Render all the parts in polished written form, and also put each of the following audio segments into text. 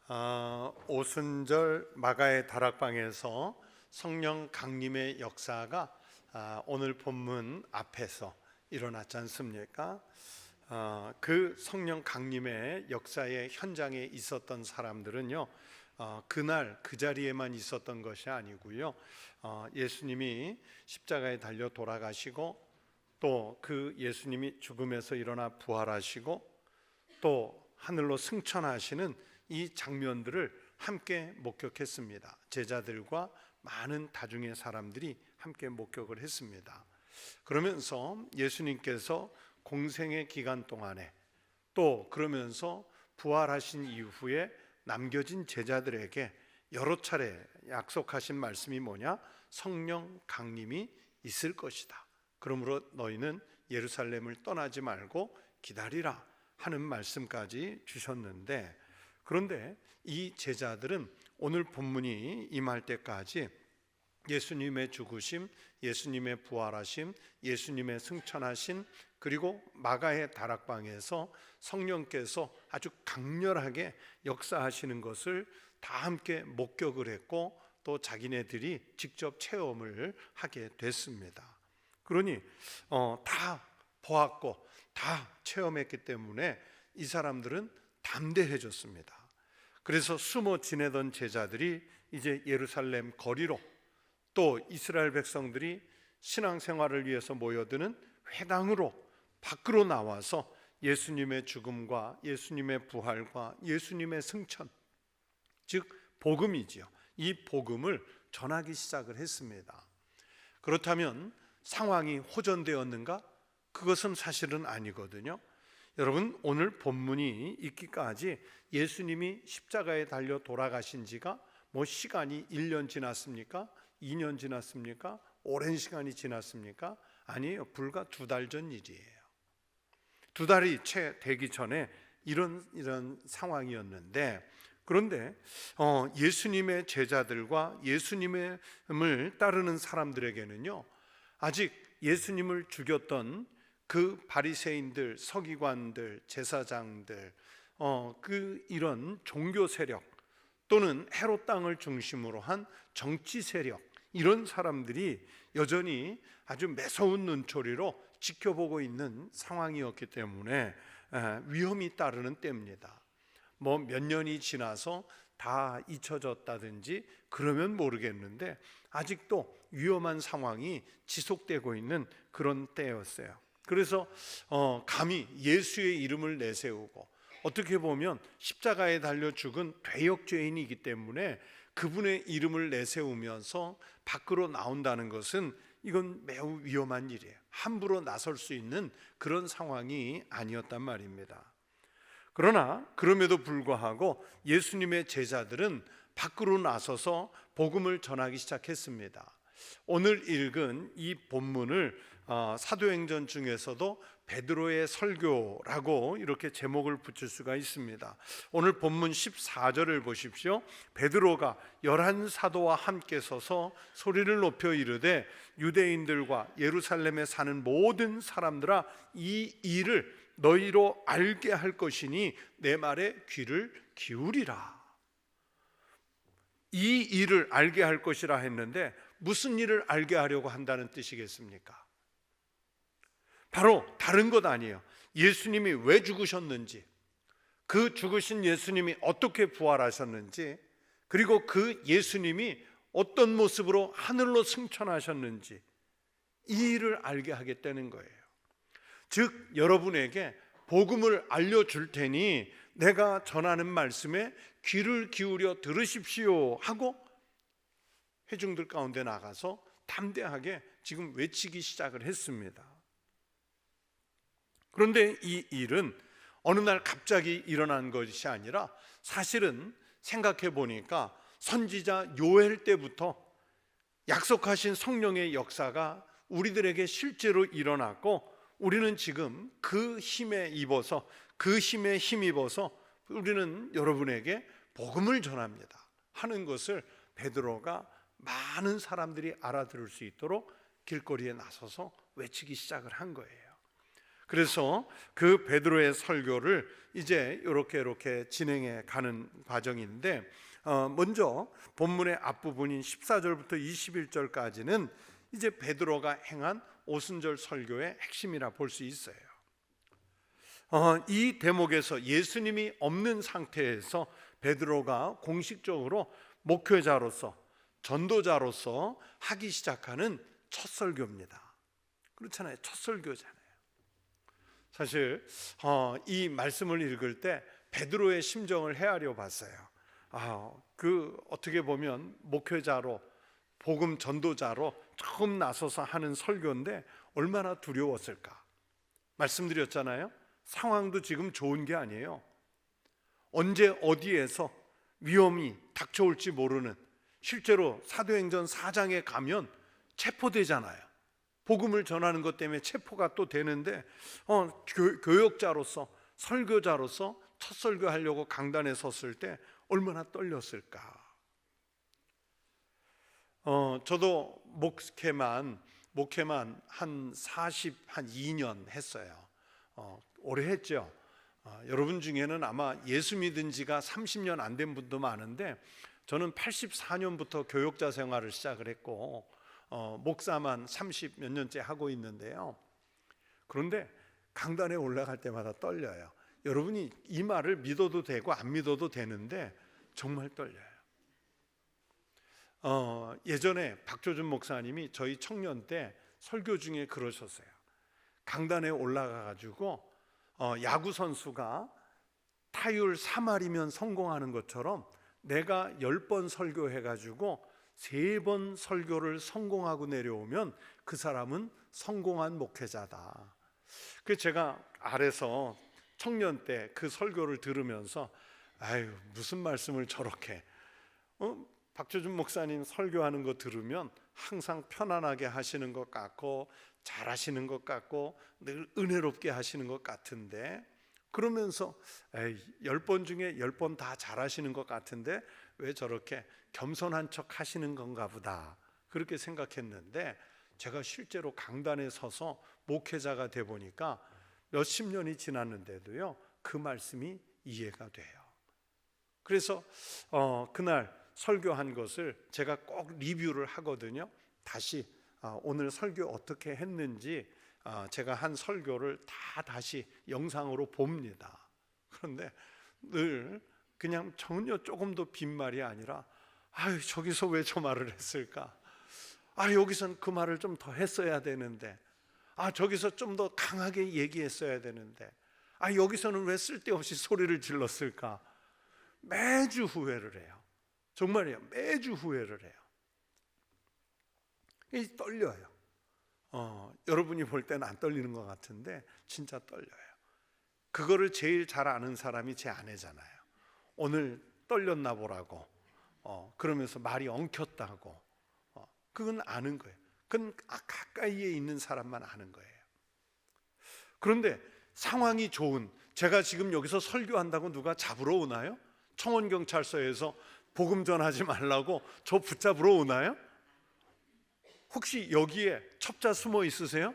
오순절 마가의 다락방에서 성령 강림의 역사가 오늘 본문 앞에서 일어났지 않습니까? 그 성령 강림의 역사의 현장에 있었던 사람들은요, 그날 그 자리에만 있었던 것이 아니고요, 예수님이 십자가에 달려 돌아가시고 또 그 예수님이 죽음에서 일어나 부활하시고 또 하늘로 승천하시는 이 장면들을 함께 목격했습니다. 제자들과 많은 다중의 사람들이 함께 목격을 했습니다. 그러면서 예수님께서 공생의 기간 동안에 또 그러면서 부활하신 이후에 남겨진 제자들에게 여러 차례 약속하신 말씀이 뭐냐? 성령 강림이 있을 것이다. 그러므로 너희는 예루살렘을 떠나지 말고 기다리라 하는 말씀까지 주셨는데, 그런데 이 제자들은 오늘 본문이 임할 때까지 예수님의 죽으심, 예수님의 부활하심, 예수님의 승천하심, 그리고 마가의 다락방에서 성령께서 아주 강렬하게 역사하시는 것을 다 함께 목격을 했고 또 자기네들이 직접 체험을 하게 됐습니다. 그러니 다 보았고 다 체험했기 때문에 이 사람들은 담대해졌습니다. 그래서 숨어 지내던 제자들이 이제 예루살렘 거리로, 또 이스라엘 백성들이 신앙생활을 위해서 모여드는 회당으로 밖으로 나와서 예수님의 죽음과 예수님의 부활과 예수님의 승천, 즉 복음이지요. 이 복음을 전하기 시작을 했습니다. 그렇다면 상황이 호전되었는가? 그것은 사실은 아니거든요. 여러분, 오늘 본문이 있기까지 예수님이 십자가에 달려 돌아가신 지가 시간이 1년 지났습니까? 2년 지났습니까? 오랜 시간이 지났습니까? 아니에요. 불과 2달 전 일이에요. 2달이 채 되기 전에 이런 상황이었는데, 그런데 예수님의 제자들과 예수님을 따르는 사람들에게는요, 아직 예수님을 죽였던 그 바리새인들, 서기관들, 제사장들, 이런 종교 세력 또는 헤롯 땅을 중심으로 한 정치 세력, 이런 사람들이 여전히 아주 매서운 눈초리로 지켜보고 있는 상황이었기 때문에 위험이 따르는 때입니다. 몇 년이 지나서 다 잊혀졌다든지 그러면 모르겠는데 아직도 위험한 상황이 지속되고 있는 그런 때였어요. 그래서 감히 예수의 이름을 내세우고, 어떻게 보면 십자가에 달려 죽은 죄역죄인이기 때문에 그분의 이름을 내세우면서 밖으로 나온다는 것은 이건 매우 위험한 일이에요. 함부로 나설 수 있는 그런 상황이 아니었단 말입니다. 그러나 그럼에도 불구하고 예수님의 제자들은 밖으로 나서서 복음을 전하기 시작했습니다. 오늘 읽은 이 본문을 사도행전 중에서도 베드로의 설교라고 이렇게 제목을 붙일 수가 있습니다. 오늘 본문 14절을 보십시오. 베드로가 11사도와 함께 서서 소리를 높여 이르되 유대인들과 예루살렘에 사는 모든 사람들아, 이 일을 너희로 알게 할 것이니 내 말에 귀를 기울이라. 이 일을 알게 할 것이라 했는데 무슨 일을 알게 하려고 한다는 뜻이겠습니까? 바로 다른 것 아니에요. 예수님이 왜 죽으셨는지, 그 죽으신 예수님이 어떻게 부활하셨는지, 그리고 그 예수님이 어떤 모습으로 하늘로 승천하셨는지, 이 일을 알게 하겠다는 거예요. 즉 여러분에게 복음을 알려줄 테니 내가 전하는 말씀에 귀를 기울여 들으십시오 하고 회중들 가운데 나가서 담대하게 지금 외치기 시작을 했습니다. 그런데 이 일은 어느 날 갑자기 일어난 것이 아니라 사실은 생각해 보니까 선지자 요엘 때부터 약속하신 성령의 역사가 우리들에게 실제로 일어났고, 우리는 지금 그 힘에 힘입어서 우리는 여러분에게 복음을 전합니다 하는 것을 베드로가 많은 사람들이 알아들을 수 있도록 길거리에 나서서 외치기 시작을 한 거예요. 그래서 그 베드로의 설교를 이제 이렇게 진행해 가는 과정인데, 먼저 본문의 앞부분인 14절부터 21절까지는 이제 베드로가 행한 오순절 설교의 핵심이라 볼 수 있어요. 이 대목에서 예수님이 없는 상태에서 베드로가 공식적으로 목회자로서, 전도자로서 하기 시작하는 첫 설교입니다. 그렇잖아요. 첫 설교잖아요. 사실 이 말씀을 읽을 때 베드로의 심정을 헤아려 봤어요. 어떻게 보면 목회자로, 복음 전도자로 처음 나서서 하는 설교인데 얼마나 두려웠을까. 말씀드렸잖아요. 상황도 지금 좋은 게 아니에요. 언제 어디에서 위험이 닥쳐올지 모르는, 실제로 사도행전 4장에 가면 체포되잖아요. 복음을 전하는 것 때문에 체포가 또 되는데, 교역자로서, 설교자로서 첫 설교하려고 강단에 섰을 때 얼마나 떨렸을까. 저도 목회만 한 2년 했어요. 오래 했죠. 여러분 중에는 아마 예수 믿은 지가 30년 안 된 분도 많은데, 저는 84년부터 교역자 생활을 시작을 했고 목사만 30 몇 년째 하고 있는데요. 그런데 강단에 올라갈 때마다 떨려요. 여러분이 이 말을 믿어도 되고 안 믿어도 되는데 정말 떨려요. 예전에 박조준 목사님이 저희 청년 때 설교 중에 그러셨어요. 강단에 올라가가지고 야구 선수가 타율 3할이면 성공하는 것처럼 내가 10번 설교해가지고 3번 설교를 성공하고 내려오면 그 사람은 성공한 목회자다. 그래서 제가 아래서 청년 때 그 설교를 들으면서 무슨 말씀을 저렇게, 박조준 목사님 설교하는 거 들으면 항상 편안하게 하시는 것 같고 잘하시는 것 같고 늘 은혜롭게 하시는 것 같은데, 그러면서 10번 중에 10번 다 잘하시는 것 같은데 왜 저렇게 겸손한 척 하시는 건가 보다, 그렇게 생각했는데, 제가 실제로 강단에 서서 목회자가 돼 보니까 몇십 년이 지났는데도요 그 말씀이 이해가 돼요. 그래서 그날 설교한 것을 제가 꼭 리뷰를 하거든요. 다시 오늘 설교 어떻게 했는지 제가 한 설교를 다 다시 영상으로 봅니다. 그런데 늘 그냥 전혀 조금도 빈말이 아니라 저기서 왜 저 말을 했을까? 여기선 그 말을 좀 더 했어야 되는데, 저기서 좀 더 강하게 얘기했어야 되는데, 여기서는 왜 쓸데없이 소리를 질렀을까? 매주 후회를 해요. 정말이에요. 매주 후회를 해요. 떨려요. 여러분이 볼 때는 안 떨리는 것 같은데 진짜 떨려요. 그거를 제일 잘 아는 사람이 제 아내잖아요. 오늘 떨렸나 보라고 그러면서 말이 엉켰다고, 그건 아는 거예요. 그건 가까이에 있는 사람만 아는 거예요. 그런데 상황이 좋은, 제가 지금 여기서 설교한다고 누가 잡으러 오나요? 청원경찰서에서 복음 전하지 말라고 저 붙잡으러 오나요? 혹시 여기에 첩자 숨어 있으세요?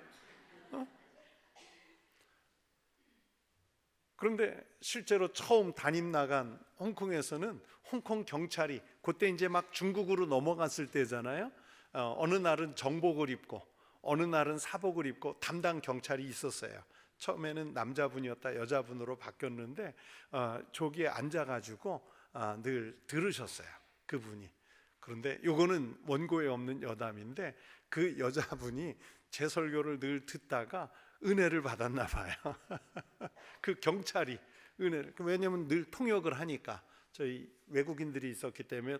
그런데 실제로 처음 담임 나간 홍콩에서는 홍콩 경찰이, 그때 이제 막 중국으로 넘어갔을 때잖아요. 어느 날은 정복을 입고 어느 날은 사복을 입고 담당 경찰이 있었어요. 처음에는 남자분이었다 여자분으로 바뀌었는데 저기에 앉아가지고 늘 들으셨어요, 그분이. 그런데 요거는 원고에 없는 여담인데, 그 여자분이 제 설교를 늘 듣다가 은혜를 받았나 봐요. 그 경찰이 은혜를, 왜냐하면 늘 통역을 하니까 저희 외국인들이 있었기 때문에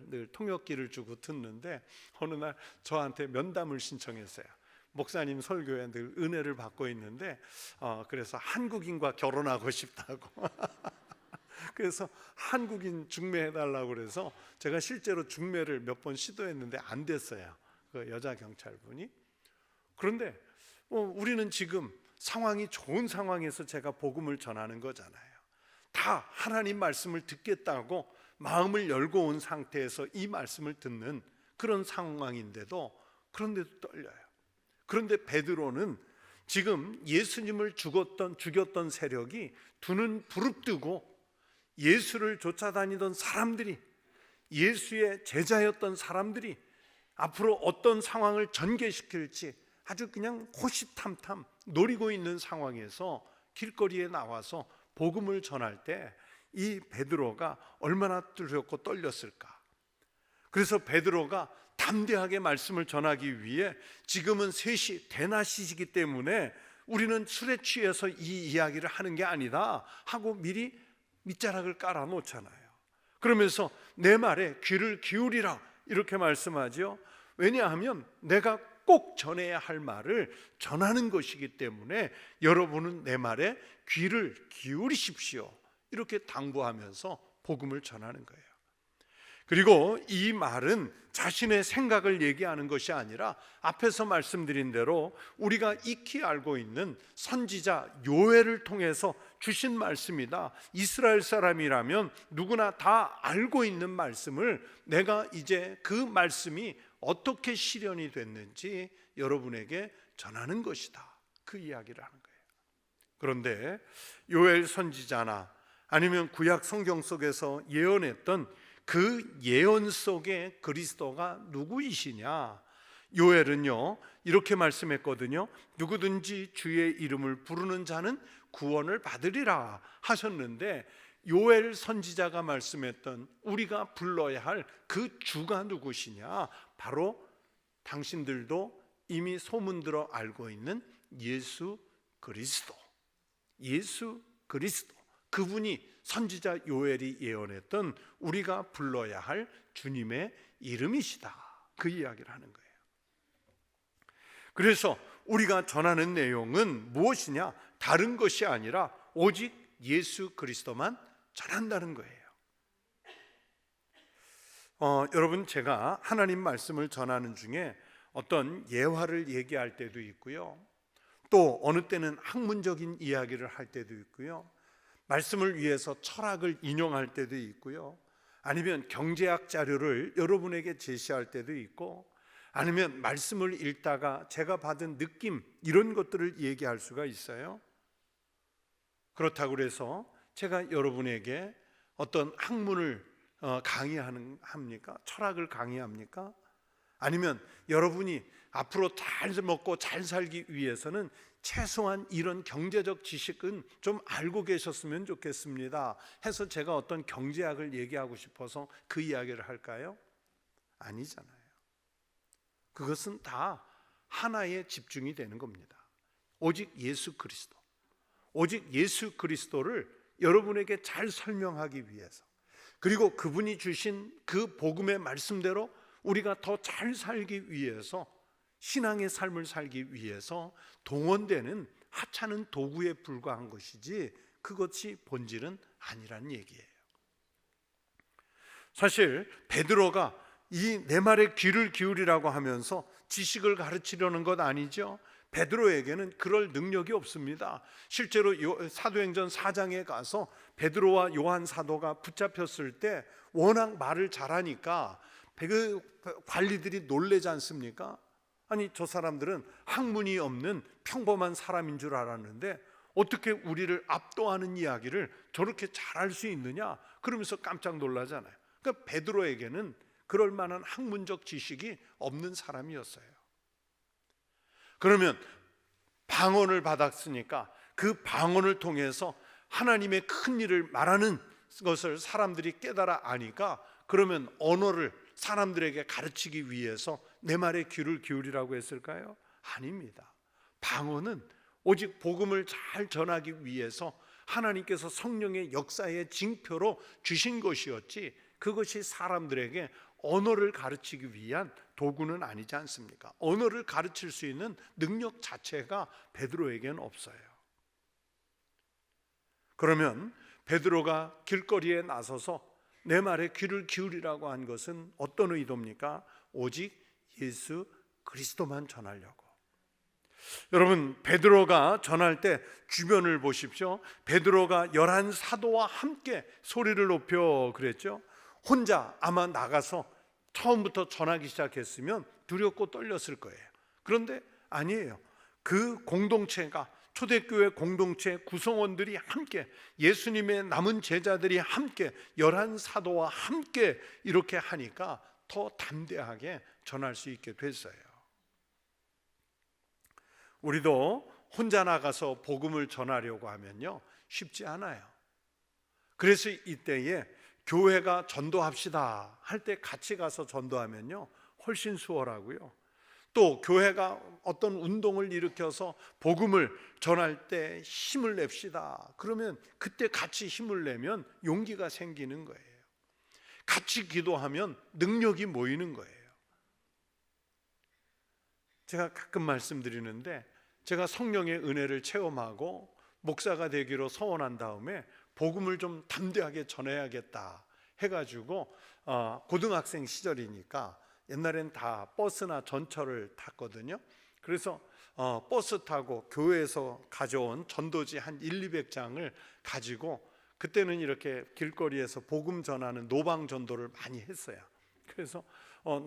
늘 통역기를 주고 듣는데, 어느 날 저한테 면담을 신청했어요. 목사님 설교에 늘 은혜를 받고 있는데 그래서 한국인과 결혼하고 싶다고 그래서 한국인 중매해달라고 그래서 제가 실제로 중매를 몇 번 시도했는데 안 됐어요, 그 여자 경찰분이. 그런데 우리는 지금 상황이 좋은 상황에서 제가 복음을 전하는 거잖아요. 다 하나님 말씀을 듣겠다고 마음을 열고 온 상태에서 이 말씀을 듣는 그런 상황인데도, 그런데도 떨려요. 그런데 베드로는 지금 예수님을 죽였던 세력이 두 눈 부릅뜨고 예수를 쫓아다니던 사람들이, 예수의 제자였던 사람들이 앞으로 어떤 상황을 전개시킬지 아주 그냥 호시탐탐 노리고 있는 상황에서 길거리에 나와서 복음을 전할 때 이 베드로가 얼마나 두렵고 떨렸을까. 그래서 베드로가 담대하게 말씀을 전하기 위해 지금은 3시 대낮이기 때문에 우리는 술에 취해서 이 이야기를 하는 게 아니다 하고 미리 밑자락을 깔아 놓잖아요. 그러면서 내 말에 귀를 기울이라 이렇게 말씀하죠. 왜냐하면 내가 꼭 전해야 할 말을 전하는 것이기 때문에 여러분은 내 말에 귀를 기울이십시오, 이렇게 당부하면서 복음을 전하는 거예요. 그리고 이 말은 자신의 생각을 얘기하는 것이 아니라 앞에서 말씀드린 대로 우리가 익히 알고 있는 선지자 요엘을 통해서 주신 말씀이다. 이스라엘 사람이라면 누구나 다 알고 있는 말씀을 내가 이제 그 말씀이 어떻게 실현이 됐는지 여러분에게 전하는 것이다, 그 이야기를 하는 거예요. 그런데 요엘 선지자나 아니면 구약 성경 속에서 예언했던 그 예언 속에 그리스도가 누구이시냐? 요엘은요 이렇게 말씀했거든요. 누구든지 주의 이름을 부르는 자는 구원을 받으리라 하셨는데, 요엘 선지자가 말씀했던 우리가 불러야 할 그 주가 누구시냐? 바로 당신들도 이미 소문들어 알고 있는 예수 그리스도. 예수 그리스도, 그분이 선지자 요엘이 예언했던 우리가 불러야 할 주님의 이름이시다, 그 이야기를 하는 거예요. 그래서 우리가 전하는 내용은 무엇이냐? 다른 것이 아니라 오직 예수 그리스도만 전한다는 거예요. 여러분, 제가 하나님 말씀을 전하는 중에 어떤 예화를 얘기할 때도 있고요, 또 어느 때는 학문적인 이야기를 할 때도 있고요, 말씀을 위해서 철학을 인용할 때도 있고요, 아니면 경제학 자료를 여러분에게 제시할 때도 있고, 아니면 말씀을 읽다가 제가 받은 느낌, 이런 것들을 얘기할 수가 있어요. 그렇다고 해서 제가 여러분에게 어떤 학문을 강의합니까? 철학을 강의합니까? 아니면 여러분이 앞으로 잘 먹고 잘 살기 위해서는 최소한 이런 경제적 지식은 좀 알고 계셨으면 좋겠습니다 해서 제가 어떤 경제학을 얘기하고 싶어서 그 이야기를 할까요? 아니잖아요. 그것은 다 하나에 집중이 되는 겁니다. 오직 예수 그리스도, 오직 예수 그리스도를 여러분에게 잘 설명하기 위해서, 그리고 그분이 주신 그 복음의 말씀대로 우리가 더 잘 살기 위해서, 신앙의 삶을 살기 위해서 동원되는 하찮은 도구에 불과한 것이지 그것이 본질은 아니란 얘기예요. 사실 베드로가 이 내 말에 귀를 기울이라고 하면서 지식을 가르치려는 것 아니죠. 베드로에게는 그럴 능력이 없습니다. 실제로 사도행전 4장에 가서 베드로와 요한 사도가 붙잡혔을 때 워낙 말을 잘하니까 그 관리들이 놀래지 않습니까? 아니, 저 사람들은 학문이 없는 평범한 사람인 줄 알았는데 어떻게 우리를 압도하는 이야기를 저렇게 잘할 수 있느냐? 그러면서 깜짝 놀라잖아요. 그러니까 베드로에게는 그럴 만한 학문적 지식이 없는 사람이었어요. 그러면 방언을 받았으니까 그 방언을 통해서 하나님의 큰 일을 말하는 것을 사람들이 깨달아 아니까, 그러면 언어를 사람들에게 가르치기 위해서 내 말에 귀를 기울이라고 했을까요? 아닙니다. 방언은 오직 복음을 잘 전하기 위해서 하나님께서 성령의 역사의 징표로 주신 것이었지, 그것이 사람들에게 언어를 가르치기 위한 도구는 아니지 않습니까? 언어를 가르칠 수 있는 능력 자체가 베드로에게는 없어요. 그러면 베드로가 길거리에 나서서 내 말에 귀를 기울이라고 한 것은 어떤 의도입니까? 오직 예수 그리스도만 전하려고. 여러분, 베드로가 전할 때 주변을 보십시오. 베드로가 11 사도와 함께 소리를 높여 그랬죠. 혼자 아마 나가서 처음부터 전하기 시작했으면 두렵고 떨렸을 거예요. 그런데 아니에요. 그 공동체가, 초대교회 공동체 구성원들이 함께, 예수님의 남은 제자들이 함께, 11사도와 함께 이렇게 하니까 더 담대하게 전할 수 있게 됐어요. 우리도 혼자 나가서 복음을 전하려고 하면요, 쉽지 않아요. 그래서 이때에 교회가 전도합시다 할 때 같이 가서 전도하면요 훨씬 수월하고요, 또 교회가 어떤 운동을 일으켜서 복음을 전할 때 힘을 냅시다 그러면 그때 같이 힘을 내면 용기가 생기는 거예요. 같이 기도하면 능력이 모이는 거예요. 제가 가끔 말씀드리는데, 제가 성령의 은혜를 체험하고 목사가 되기로 서원한 다음에 복음을 좀 담대하게 전해야겠다 해가지고 고등학생 시절이니까 옛날엔 다 버스나 전철을 탔거든요. 그래서 버스 타고 교회에서 가져온 전도지 한 100-200장을 가지고 그때는 이렇게 길거리에서 복음 전하는 노방 전도를 많이 했어요. 그래서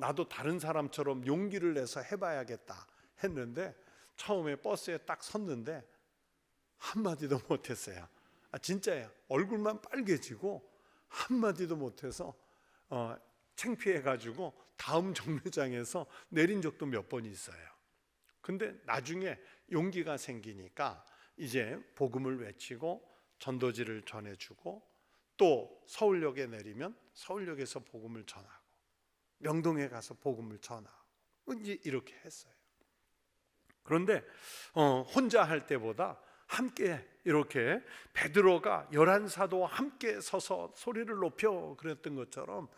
나도 다른 사람처럼 용기를 내서 해봐야겠다 했는데, 처음에 버스에 딱 섰는데 한마디도 못했어요. 진짜예요. 얼굴만 빨개지고 한마디도 못해서 창피해가지고 다음 정류장에서 내린 적도 몇 번 있어요. 근데 나중에 용기가 생기니까 이제 복음을 외치고 전도지를 전해주고, 또 서울역에 내리면 서울역에서 복음을 전하고, 명동에 가서 복음을 전하고, 이제 이렇게 했어요. 그런데 혼자 할 때보다 함께, 이렇게 베드로가 11사도와 함께 서서 소리를 높여 그랬던 것처럼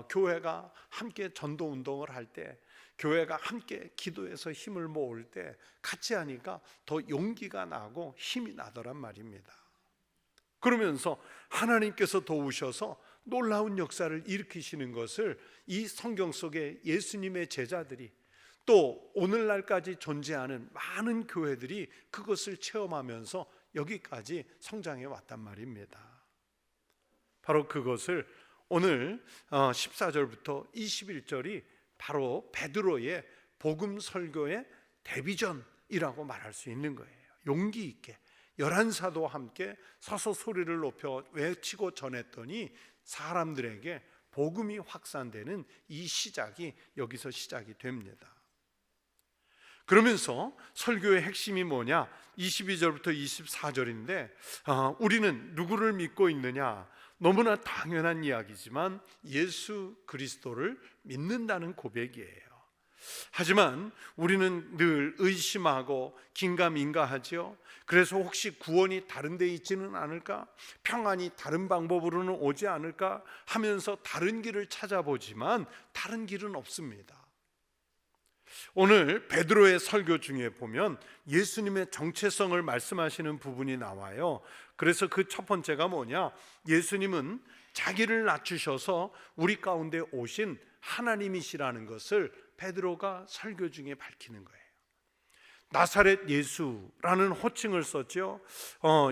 교회가 함께 전도 운동을 할 때, 교회가 함께 기도해서 힘을 모을 때 같이 하니까 더 용기가 나고 힘이 나더란 말입니다. 그러면서 하나님께서 도우셔서 놀라운 역사를 일으키시는 것을 이 성경 속에 예수님의 제자들이, 또 오늘날까지 존재하는 많은 교회들이 그것을 체험하면서 여기까지 성장해 왔단 말입니다. 바로 그것을 오늘 14절부터 21절이 바로 베드로의 복음 설교의 데뷔전이라고 말할 수 있는 거예요. 용기 있게 11사도와 함께 서서 소리를 높여 외치고 전했더니 사람들에게 복음이 확산되는 이 시작이 여기서 시작이 됩니다. 그러면서 설교의 핵심이 뭐냐? 22절부터 24절인데 우리는 누구를 믿고 있느냐? 너무나 당연한 이야기지만 예수 그리스도를 믿는다는 고백이에요. 하지만 우리는 늘 의심하고 긴가민가하죠. 그래서 혹시 구원이 다른 데 있지는 않을까? 평안이 다른 방법으로는 오지 않을까? 하면서 다른 길을 찾아보지만 다른 길은 없습니다. 오늘 베드로의 설교 중에 보면 예수님의 정체성을 말씀하시는 부분이 나와요. 그래서 그 첫 번째가 뭐냐? 예수님은 자기를 낮추셔서 우리 가운데 오신 하나님이시라는 것을 베드로가 설교 중에 밝히는 거예요. 나사렛 예수라는 호칭을 썼죠.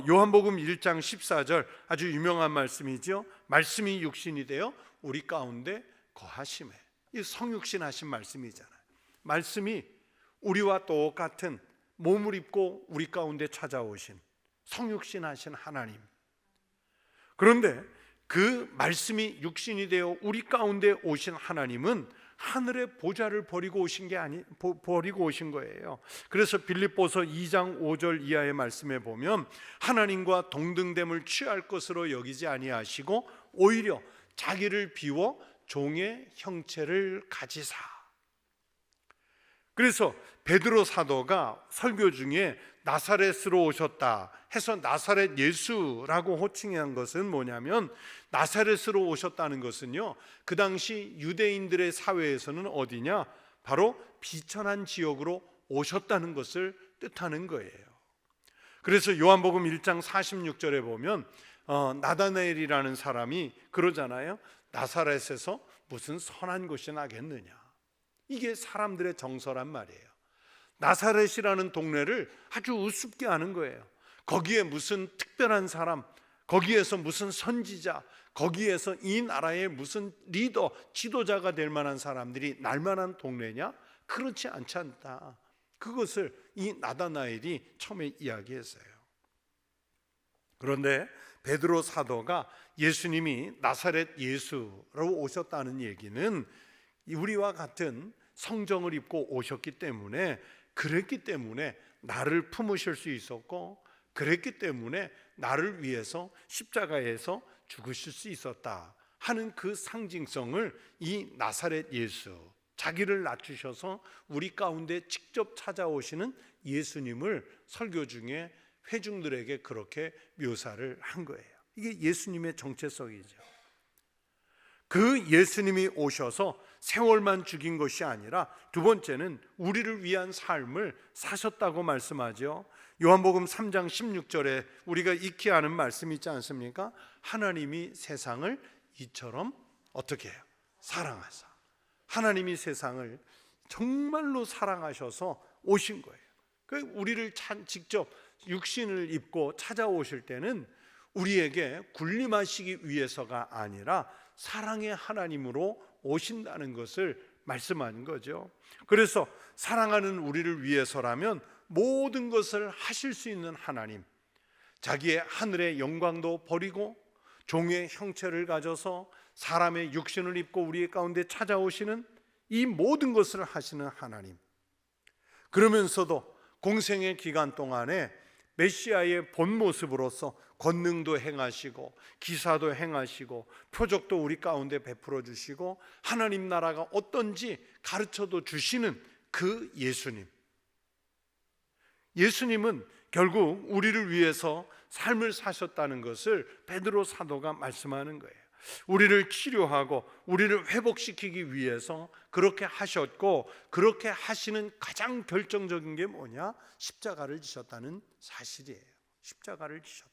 요한복음 1장 14절 아주 유명한 말씀이죠. 말씀이 육신이 되어 우리 가운데 거하심에, 이 성육신 하신 말씀이잖아요. 말씀이 우리와 똑같은 몸을 입고 우리 가운데 찾아오신 성육신 하신 하나님. 그런데 그 말씀이 육신이 되어 우리 가운데 오신 하나님은 하늘의 보좌를 버리고 오신 게 버리고 오신 거예요. 그래서 빌립보서 2장 5절 이하의 말씀에 보면 하나님과 동등됨을 취할 것으로 여기지 아니하시고 오히려 자기를 비워 종의 형체를 가지사. 그래서 베드로 사도가 설교 중에 나사렛으로 오셨다 해서 나사렛 예수라고 호칭한 것은 뭐냐면, 나사렛으로 오셨다는 것은요, 그 당시 유대인들의 사회에서는 어디냐? 바로 비천한 지역으로 오셨다는 것을 뜻하는 거예요. 그래서 요한복음 1장 46절에 보면 나다나엘이라는 사람이 그러잖아요. 나사렛에서 무슨 선한 것이 나겠느냐. 이게 사람들의 정서란 말이에요. 나사렛이라는 동네를 아주 우습게 하는 거예요. 거기에 무슨 특별한 사람, 거기에서 무슨 선지자, 거기에서 이 나라의 무슨 리더, 지도자가 될 만한 사람들이 날 만한 동네냐? 그렇지 않지 않다. 그것을 이 나다나엘이 처음에 이야기했어요. 그런데 베드로 사도가 예수님이 나사렛 예수로 오셨다는 얘기는 우리와 같은 성정을 입고 오셨기 때문에, 그랬기 때문에 나를 품으실 수 있었고, 그랬기 때문에 나를 위해서 십자가에서 죽으실 수 있었다 하는 그 상징성을 이 나사렛 예수, 자기를 낮추셔서 우리 가운데 직접 찾아오시는 예수님을 설교 중에 회중들에게 그렇게 묘사를 한 거예요. 이게 예수님의 정체성이죠. 그 예수님이 오셔서 세월만 죽인 것이 아니라 두 번째는 우리를 위한 삶을 사셨다고 말씀하죠. 요한복음 3장 16절에 우리가 익히 아는 말씀이 있지 않습니까? 하나님이 세상을 이처럼 어떻게 해요? 사랑하사. 하나님이 세상을 정말로 사랑하셔서 오신 거예요. 우리를 직접 육신을 입고 찾아오실 때는 우리에게 군림하시기 위해서가 아니라 사랑의 하나님으로 오신다는 것을 말씀하는 거죠. 그래서 사랑하는 우리를 위해서라면 모든 것을 하실 수 있는 하나님, 자기의 하늘의 영광도 버리고 종의 형체를 가져서 사람의 육신을 입고 우리 가운데 찾아오시는 이 모든 것을 하시는 하나님, 그러면서도 공생의 기간 동안에 메시아의 본 모습으로서 권능도 행하시고 기사도 행하시고 표적도 우리 가운데 베풀어 주시고 하나님 나라가 어떤지 가르쳐도 주시는 그 예수님은 결국 우리를 위해서 삶을 사셨다는 것을 베드로 사도가 말씀하는 거예요. 우리를 치료하고 우리를 회복시키기 위해서 그렇게 하셨고, 그렇게 하시는 가장 결정적인 게 뭐냐? 십자가를 지셨다는 사실이에요. 십자가를 지셨다.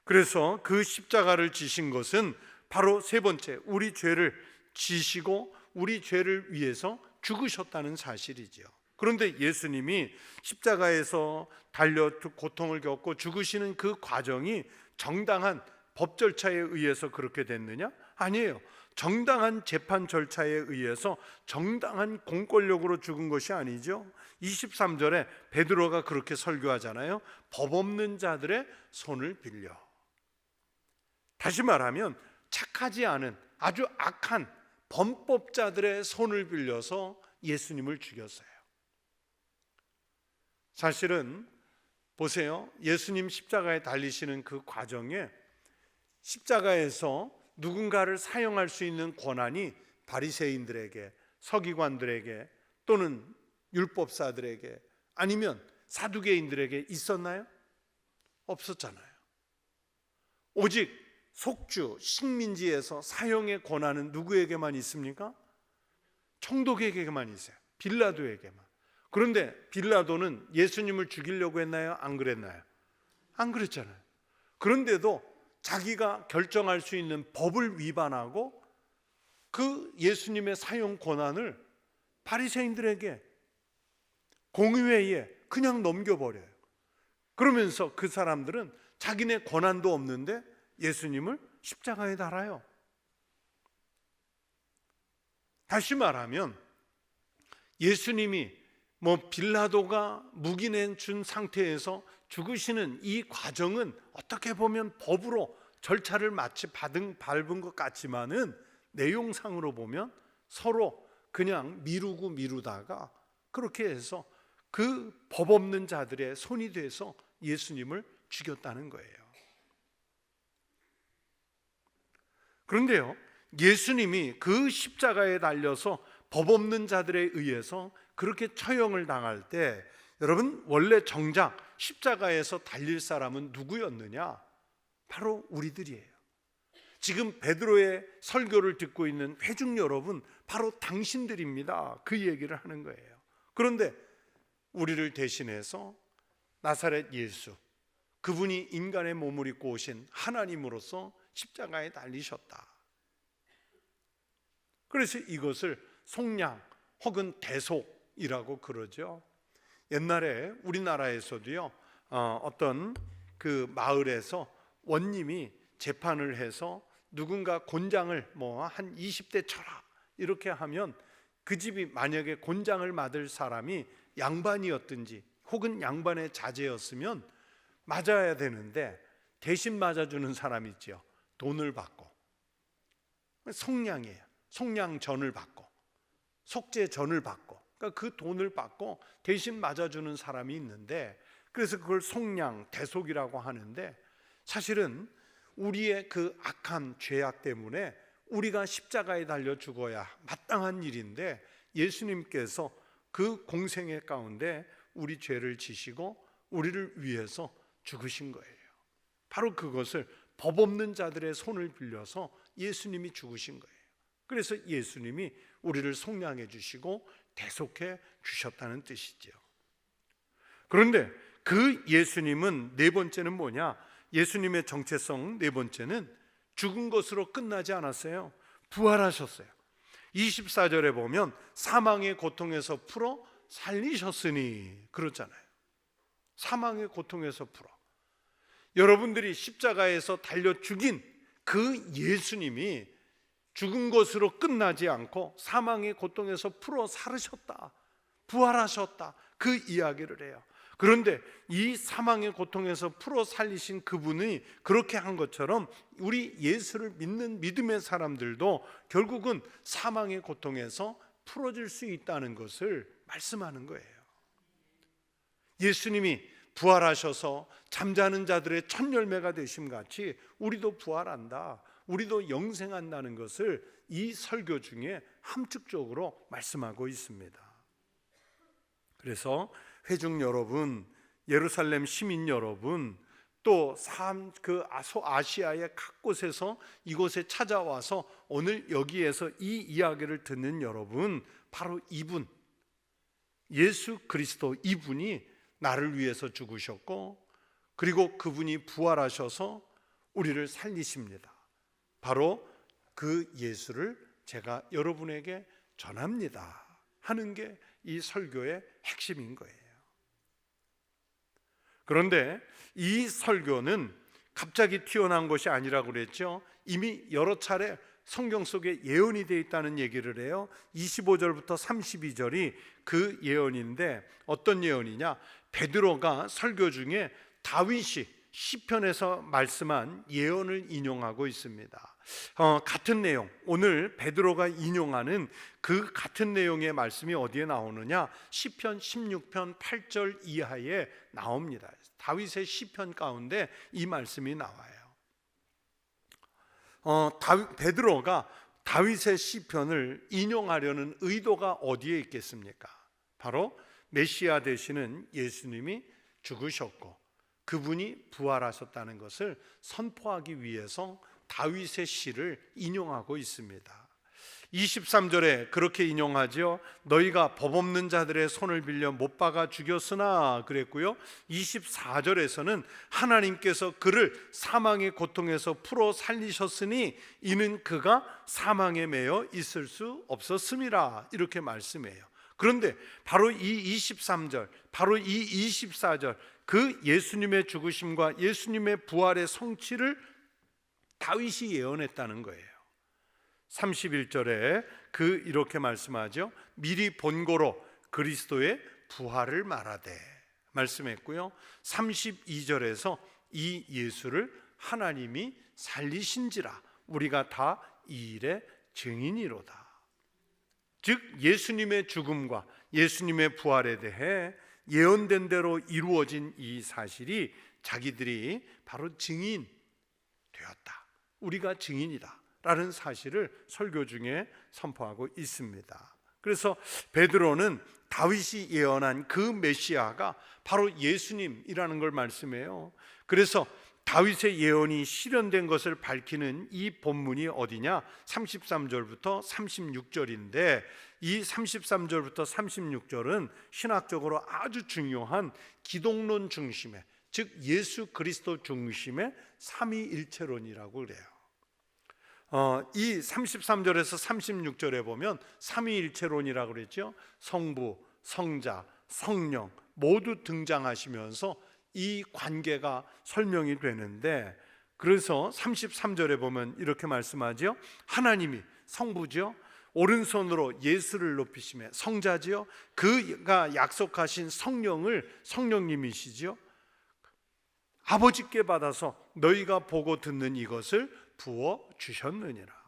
그래서 그 십자가를 지신 것은 바로 세 번째, 우리 죄를 지시고 우리 죄를 위해서 죽으셨다는 사실이죠. 그런데 예수님이 십자가에서 달려 고통을 겪고 죽으시는 그 과정이 정당한 법 절차에 의해서 그렇게 됐느냐? 아니에요. 정당한 재판 절차에 의해서 정당한 공권력으로 죽은 것이 아니죠. 23절에 베드로가 그렇게 설교하잖아요. 법 없는 자들의 손을 빌려. 다시 말하면 착하지 않은 아주 악한 범법자들의 손을 빌려서 예수님을 죽였어요. 사실은 보세요. 예수님 십자가에 달리시는 그 과정에 십자가에서 누군가를 사형할 수 있는 권한이 바리새인들에게, 서기관들에게, 또는 율법사들에게, 아니면 사두개인들에게 있었나요? 없었잖아요. 오직 속주 식민지에서 사형의 권한은 누구에게만 있습니까? 총독에게만 있어요. 빌라도에게만. 그런데 빌라도는 예수님을 죽이려고 했나요? 안 그랬나요? 안 그랬잖아요. 그런데도 자기가 결정할 수 있는 법을 위반하고 그 예수님의 사형 권한을 바리새인들에게, 공의회에 그냥 넘겨버려요. 그러면서 그 사람들은 자기네 권한도 없는데 예수님을 십자가에 달아요. 다시 말하면 예수님이 빌라도가 묵인해 준 상태에서 죽으시는 이 과정은 어떻게 보면 법으로 절차를 마치 밟은 것 같지만은 내용상으로 보면 서로 그냥 미루다가 그렇게 해서 그 법 없는 자들의 손이 돼서 예수님을 죽였다는 거예요. 그런데요, 예수님이 그 십자가에 달려서 법 없는 자들에 의해서 그렇게 처형을 당할 때, 여러분, 원래 정작 십자가에서 달릴 사람은 누구였느냐? 바로 우리들이에요. 지금 베드로의 설교를 듣고 있는 회중 여러분, 바로 당신들입니다. 그 얘기를 하는 거예요. 그런데 우리를 대신해서 나사렛 예수, 그분이 인간의 몸을 입고 오신 하나님으로서 십자가에 달리셨다. 그래서 이것을 속량 혹은 대속이라고 그러죠. 옛날에 우리나라에서도요, 어떤 그 마을에서 원님이 재판을 해서 누군가 곤장을 한 20대 쳐라 이렇게 하면 그 집이 만약에 곤장을 맡을 사람이 양반이었든지 혹은 양반의 자제였으면 맞아야 되는데 대신 맞아주는 사람이 있죠. 돈을 받고 속량이에요. 속량전을 받고 속죄전을 받고, 그러니까 그 돈을 받고 대신 맞아주는 사람이 있는데, 그래서 그걸 속량, 대속이라고 하는데, 사실은 우리의 그 악한 죄악 때문에 우리가 십자가에 달려 죽어야 마땅한 일인데, 예수님께서 그 공생애 가운데 우리 죄를 지시고 우리를 위해서 죽으신 거예요. 바로 그것을 법 없는 자들의 손을 빌려서 예수님이 죽으신 거예요. 그래서 예수님이 우리를 속량해 주시고 대속해 주셨다는 뜻이죠. 그런데 그 예수님은 네 번째는 뭐냐? 예수님의 정체성 네 번째는 죽은 것으로 끝나지 않았어요. 부활하셨어요. 24절에 보면 사망의 고통에서 풀어 살리셨으니 그렇잖아요. 사망의 고통에서 풀어. 여러분들이 십자가에서 달려 죽인 그 예수님이 죽은 것으로 끝나지 않고 사망의 고통에서 풀어 살으셨다, 부활하셨다, 그 이야기를 해요. 그런데 이 사망의 고통에서 풀어 살리신 그분이 그렇게 한 것처럼 우리 예수를 믿는 믿음의 사람들도 결국은 사망의 고통에서 풀어질 수 있다는 것을 말씀하는 거예요. 예수님이 부활하셔서 잠자는 자들의 첫 열매가 되심 같이 우리도 부활한다, 우리도 영생한다는 것을 이 설교 중에 함축적으로 말씀하고 있습니다. 그래서 회중 여러분, 예루살렘 시민 여러분, 또 아시아의 각 곳에서 이곳에 찾아와서 오늘 여기에서 이 이야기를 듣는 여러분, 바로 이분, 예수 그리스도, 이분이 나를 위해서 죽으셨고 그리고 그분이 부활하셔서 우리를 살리십니다. 바로 그 예수를 제가 여러분에게 전합니다 하는 게 이 설교의 핵심인 거예요. 그런데 이 설교는 갑자기 튀어나온 것이 아니라고 그랬죠. 이미 여러 차례 성경 속에 예언이 되어 있다는 얘기를 해요. 25절부터 32절이 그 예언인데, 어떤 예언이냐? 베드로가 설교 중에 다윗이 시편에서 말씀한 예언을 인용하고 있습니다. 같은 내용, 오늘 베드로가 인용하는 그 같은 내용의 말씀이 어디에 나오느냐? 시편 16편 8절 이하에 나옵니다. 다윗의 시편 가운데 이 말씀이 나와요. 베드로가 다윗의 시편을 인용하려는 의도가 어디에 있겠습니까? 바로 메시아 되시는 예수님이 죽으셨고 그분이 부활하셨다는 것을 선포하기 위해서 다윗의 시를 인용하고 있습니다. 23절에 그렇게 인용하죠. 너희가 법 없는 자들의 손을 빌려 못 박아 죽였으나 그랬고요. 24절에서는 하나님께서 그를 사망의 고통에서 풀어 살리셨으니 이는 그가 사망에 매여 있을 수 없었음이라, 이렇게 말씀해요. 그런데 바로 이 23절, 바로 이 24절, 그 예수님의 죽으심과 예수님의 부활의 성취를 다윗이 예언했다는 거예요. 31절에 이렇게 말씀하죠. 미리 본고로 그리스도의 부활을 말하되 말씀했고요. 32절에서 이 예수를 하나님이 살리신지라 우리가 다 이 일의 증인이로다. 즉 예수님의 죽음과 예수님의 부활에 대해 예언된 대로 이루어진 이 사실이 자기들이 바로 증인 되었다, 우리가 증인이다 라는 사실을 설교 중에 선포하고 있습니다. 그래서 베드로는 다윗이 예언한 그 메시아가 바로 예수님이라는 걸 말씀해요. 그래서 다윗의 예언이 실현된 것을 밝히는 이 본문이 어디냐? 33절부터 36절인데 이 33절부터 36절은 신학적으로 아주 중요한 기독론 중심의, 즉 예수 그리스도 중심의 삼위일체론이라고 그래요. 이 33절에서 36절에 보면 삼위일체론이라고 그랬죠. 성부, 성자, 성령 모두 등장하시면서 이 관계가 설명이 되는데, 그래서 33절에 보면 이렇게 말씀하죠. 하나님이 성부죠. 오른손으로 예수를 높이시며 성자지요, 그가 약속하신 성령님이시지요, 아버지께 받아서 너희가 보고 듣는 이것을 부어주셨느니라.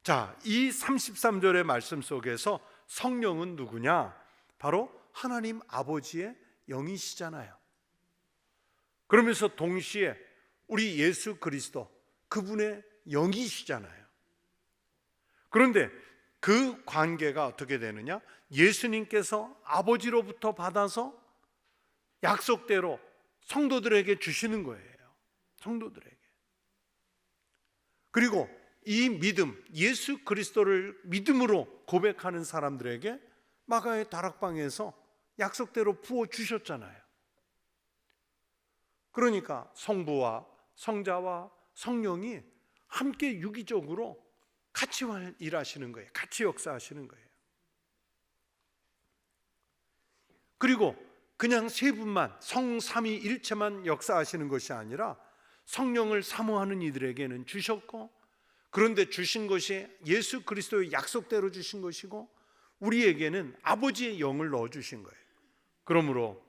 자, 이 33절의 말씀 속에서 성령은 누구냐? 바로 하나님 아버지의 영이시잖아요. 그러면서 동시에 우리 예수 그리스도, 그분의 영이시잖아요. 그런데 그 관계가 어떻게 되느냐? 예수님께서 아버지로부터 받아서 약속대로 성도들에게 주시는 거예요. 성도들에게. 그리고 이 믿음, 예수 그리스도를 믿음으로 고백하는 사람들에게 마가의 다락방에서 약속대로 부어주셨잖아요. 그러니까 성부와 성자와 성령이 함께 유기적으로 같이 일하시는 거예요. 같이 역사하시는 거예요. 그리고 그냥 세 분만, 성삼위일체만 역사하시는 것이 아니라 성령을 사모하는 이들에게는 주셨고, 그런데 주신 것이 예수 그리스도의 약속대로 주신 것이고, 우리에게는 아버지의 영을 넣어주신 거예요. 그러므로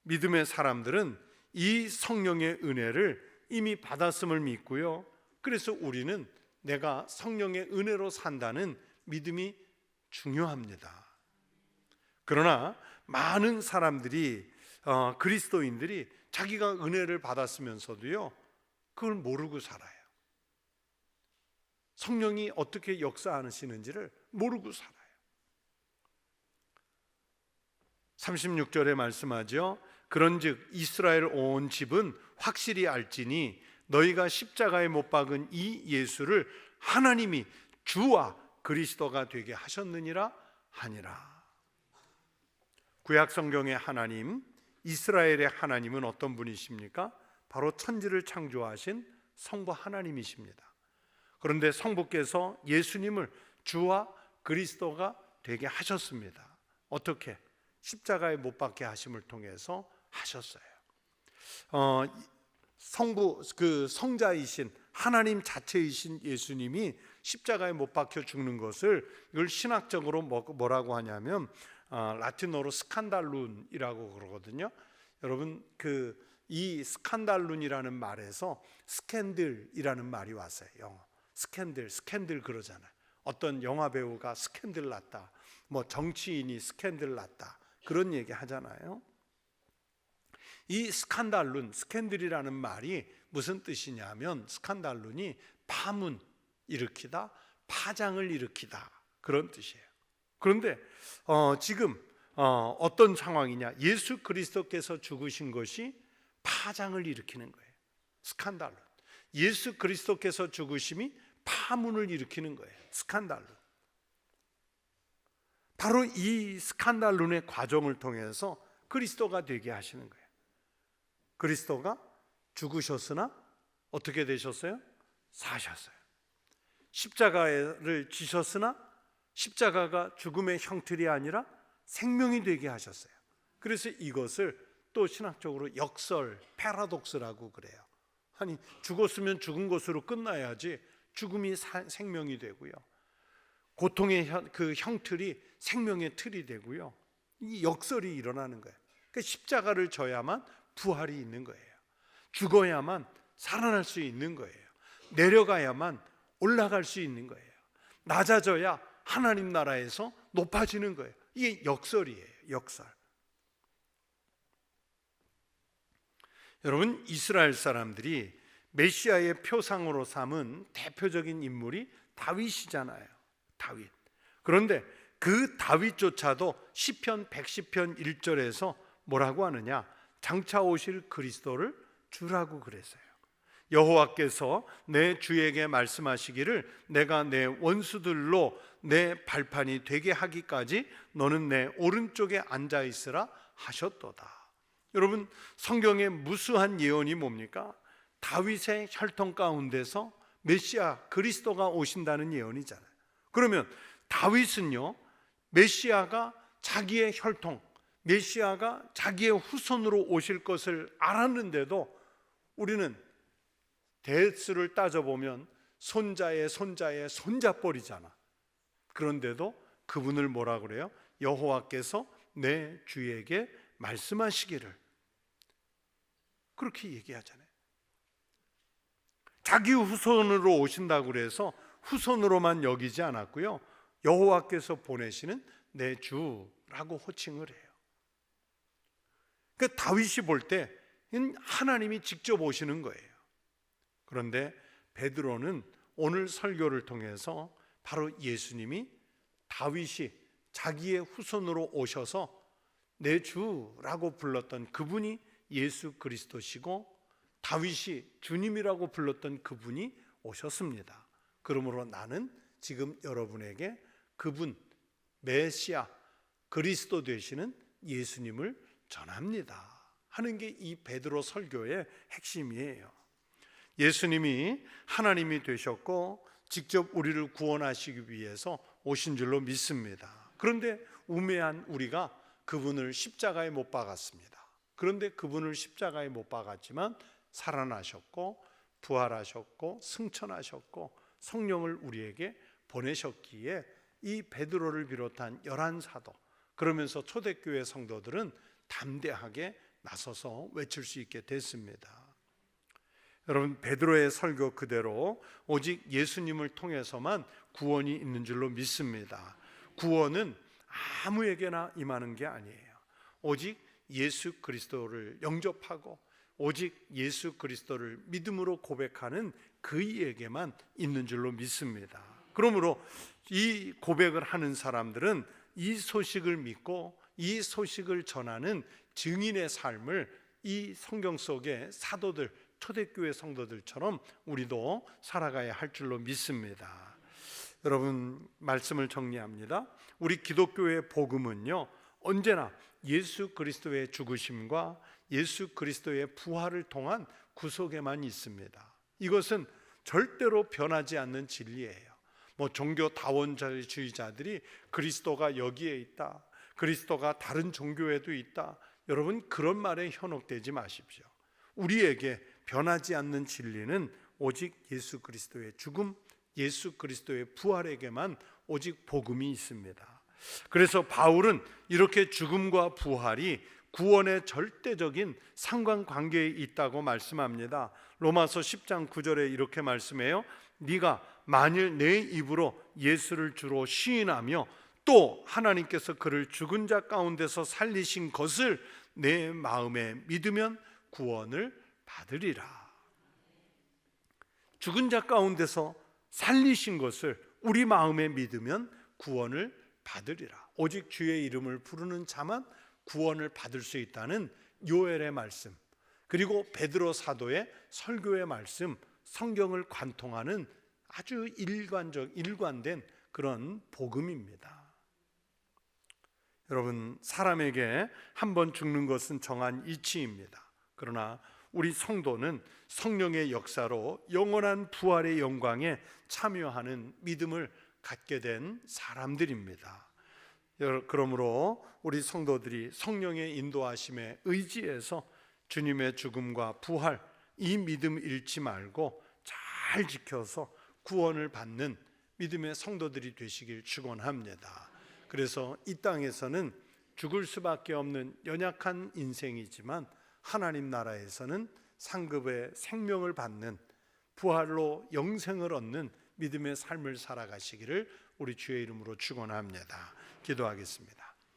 믿음의 사람들은 이 성령의 은혜를 이미 받았음을 믿고요, 그래서 우리는 내가 성령의 은혜로 산다는 믿음이 중요합니다. 그러나 많은 사람들이, 그리스도인들이 자기가 은혜를 받았으면서도요, 그걸 모르고 살아요. 성령이 어떻게 역사하시는지를 모르고 살아요. 36절에 말씀하죠. 그런즉 이스라엘 온 집은 확실히 알지니 너희가 십자가에 못 박은 이 예수를 하나님이 주와 그리스도가 되게 하셨느니라 하니라. 구약 성경의 하나님, 이스라엘의 하나님은 어떤 분이십니까? 바로 천지를 창조하신 성부 하나님이십니다. 그런데 성부께서 예수님을 주와 그리스도가 되게 하셨습니다. 어떻게? 십자가에 못 박게 하심을 통해서 하셨어요. 성부, 그 성자이신 하나님 자체이신 예수님이 십자가에 못 박혀 죽는 것을, 이걸 신학적으로 뭐라고 하냐면 라틴어로 스칸달룬이라고 그러거든요. 여러분, 이 스칸달룬이라는 말에서 스캔들이라는 말이 왔어요. 영어 스캔들 그러잖아요. 어떤 영화 배우가 스캔들 났다, 뭐 정치인이 스캔들 났다, 그런 얘기 하잖아요. 이 스캔들이라는 말이 무슨 뜻이냐면, 스칸달룬이 파문 일으키다, 파장을 일으키다, 그런 뜻이에요. 그런데 지금 어떤 상황이냐? 예수 그리스도께서 죽으신 것이 파장을 일으키는 거예요. 스칸달룬. 예수 그리스도께서 죽으심이 파문을 일으키는 거예요. 스칸달룬. 바로 이 스칸달룬의 과정을 통해서 그리스도가 되게 하시는 거예요. 그리스도가 죽으셨으나 어떻게 되셨어요? 사셨어요. 십자가를 지셨으나 십자가가 죽음의 형틀이 아니라 생명이 되게 하셨어요. 그래서 이것을 또 신학적으로 역설, 패러독스라고 그래요. 아니, 죽었으면 죽은 것으로 끝나야지 죽음이 생명이 되고요, 고통의 그 형틀이 생명의 틀이 되고요, 이 역설이 일어나는 거예요. 그러니까 십자가를 져야만 부활이 있는 거예요. 죽어야만 살아날 수 있는 거예요. 내려가야만 올라갈 수 있는 거예요. 낮아져야 하나님 나라에서 높아지는 거예요. 이게 역설이에요. 역설. 여러분, 이스라엘 사람들이 메시아의 표상으로 삼은 대표적인 인물이 다윗이잖아요. 다윗. 그런데 그 다윗조차도 시편 110편 1절에서 뭐라고 하느냐? 장차 오실 그리스도를 주라고 그랬어요. 여호와께서 내 주에게 말씀하시기를 내가 내 원수들로 내 발판이 되게 하기까지 너는 내 오른쪽에 앉아 있으라 하셨도다. 여러분, 성경의 무수한 예언이 뭡니까? 다윗의 혈통 가운데서 메시아 그리스도가 오신다는 예언이잖아요. 그러면 다윗은요, 메시아가 자기의 혈통, 메시아가 자기의 후손으로 오실 것을 알았는데도 우리는 대수를 따져보면 손자의 손자의 손자뻘이잖아. 그런데도 그분을 뭐라 그래요? 여호와께서 내 주에게 말씀하시기를, 그렇게 얘기하잖아요. 자기 후손으로 오신다고 그래서 후손으로만 여기지 않았고요, 여호와께서 보내시는 내 주라고 호칭을 해요. 그 다윗이 볼 때 하나님이 직접 오시는 거예요. 그런데 베드로는 오늘 설교를 통해서 바로 예수님이 다윗이 자기의 후손으로 오셔서 내 주라고 불렀던 그분이 예수 그리스도시고, 다윗이 주님이라고 불렀던 그분이 오셨습니다. 그러므로 나는 지금 여러분에게 그분 메시아 그리스도 되시는 예수님을 전합니다 하는 게 이 베드로 설교의 핵심이에요. 예수님이 하나님이 되셨고 직접 우리를 구원하시기 위해서 오신 줄로 믿습니다. 그런데 우매한 우리가 그분을 십자가에 못 박았습니다. 그런데 그분을 십자가에 못 박았지만 살아나셨고 부활하셨고 승천하셨고 성령을 우리에게 보내셨기에 이 베드로를 비롯한 11사도, 그러면서 초대교회 성도들은 담대하게 나서서 외칠 수 있게 됐습니다. 여러분, 베드로의 설교 그대로 오직 예수님을 통해서만 구원이 있는 줄로 믿습니다. 구원은 아무에게나 임하는 게 아니에요. 오직 예수 그리스도를 영접하고 오직 예수 그리스도를 믿음으로 고백하는 그이에게만 있는 줄로 믿습니다. 그러므로 이 고백을 하는 사람들은 이 소식을 믿고 이 소식을 전하는 증인의 삶을 이 성경 속의 사도들, 초대교회 성도들처럼 우리도 살아가야 할 줄로 믿습니다. 여러분, 말씀을 정리합니다. 우리 기독교의 복음은요, 언제나 예수 그리스도의 죽으심과 예수 그리스도의 부활을 통한 구속에만 있습니다. 이것은 절대로 변하지 않는 진리예요. 종교 다원주의자들이 그리스도가 여기에 있다, 그리스도가 다른 종교에도 있다, 여러분 그런 말에 현혹되지 마십시오. 우리에게 변하지 않는 진리는 오직 예수 그리스도의 죽음, 예수 그리스도의 부활에게만 오직 복음이 있습니다. 그래서 바울은 이렇게 죽음과 부활이 구원의 절대적인 상관관계에 있다고 말씀합니다. 로마서 10장 9절에 이렇게 말씀해요. 네가 만일 내 입으로 예수를 주로 시인하며 또 하나님께서 그를 죽은 자 가운데서 살리신 것을 내 마음에 믿으면 구원을 받으리라. 죽은 자 가운데서 살리신 것을 우리 마음에 믿으면 구원을 받으리라. 오직 주의 이름을 부르는 자만 구원을 받을 수 있다는 요엘의 말씀, 그리고 베드로 사도의 설교의 말씀, 성경을 관통하는 아주 일관된 그런 복음입니다. 여러분, 사람에게 한 번 죽는 것은 정한 이치입니다. 그러나 우리 성도는 성령의 역사로 영원한 부활의 영광에 참여하는 믿음을 갖게 된 사람들입니다. 그러므로 우리 성도들이 성령의 인도하심에 의지해서 주님의 죽음과 부활, 이 믿음 잃지 말고 잘 지켜서 구원을 받는 믿음의 성도들이 되시길 축원합니다. 그래서 이 땅에서는 죽을 수밖에 없는 연약한 인생이지만 하나님 나라에서는 상급의 생명을 받는, 부활로 영생을 얻는 믿음의 삶을 살아가시기를 우리 주의 이름으로 축원합니다. 기도하겠습니다.